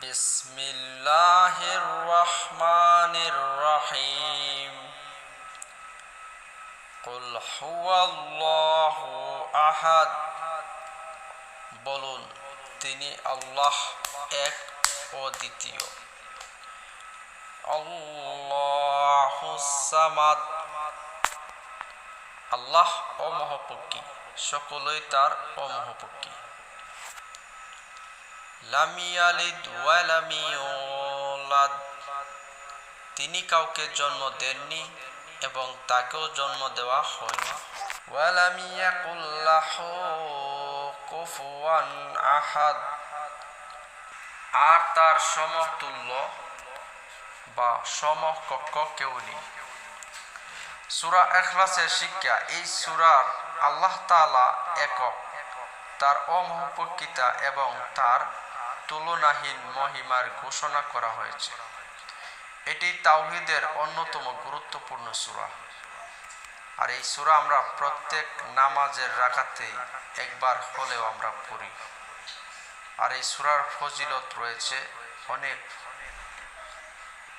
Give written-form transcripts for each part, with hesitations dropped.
বিসমিল্লাহির রহমানির রহিম। কুল হুয়াল্লাহু আহাদ। বলুন, তিনি আল্লাহ এক ও দ্বিতীয়। আল্লাহুস সামাদ। আল্লাহ অমহপক্ষী, সকলেই তার অমহপক্ষী। লাম ইয়ালিদ ওয়া লাম ইউলাদ। তিনি কাউকে জন্ম দেননি এবং তাকেও জন্ম দেওয়া হয়নি। ওয়া লাম ইয়াকুল লাহু কুফুয়ান আহাদ। আর তার সমতুল্য বা সমকক্ষ কেউ নেই। সূরা ইখলাসের শিক্ষা। এই সূরার আল্লাহ তাআলা একক, তার অমহপক্ষিতা এবং তার তুলনাহীন মহিমার ঘোষণা করা হয়েছে। এটি তাওহীদের অন্যতম গুরুত্বপূর্ণ সূরা। আর এই সূরা আমরা প্রত্যেক নামাজের রাকাতে একবার হলেও আমরা পড়ি। আর এই সূরার ফজিলত রয়েছে অনেক।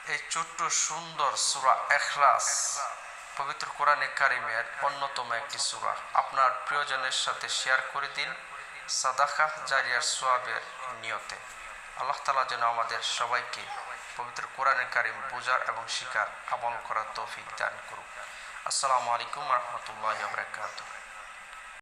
এই ছোট্ট সুন্দর সূরা ইখলাস পবিত্র কোরআনে কারিমের অন্যতম একটি সূরা। আপনার প্রিয়জনের সাথে শেয়ার করে দিন সাদাকা জারিয়ার সওয়াবের নিয়তে। আল্লাহ তাআলা যেন আমাদের সবাইকে পবিত্র কোরআনে কারিম বোঝার এবং শিখার, আমল করার তৌফিক দান করুন। আসসালামু আলাইকুম ওয়া রাহমাতুল্লাহি ওয়া বারাকাতুহু।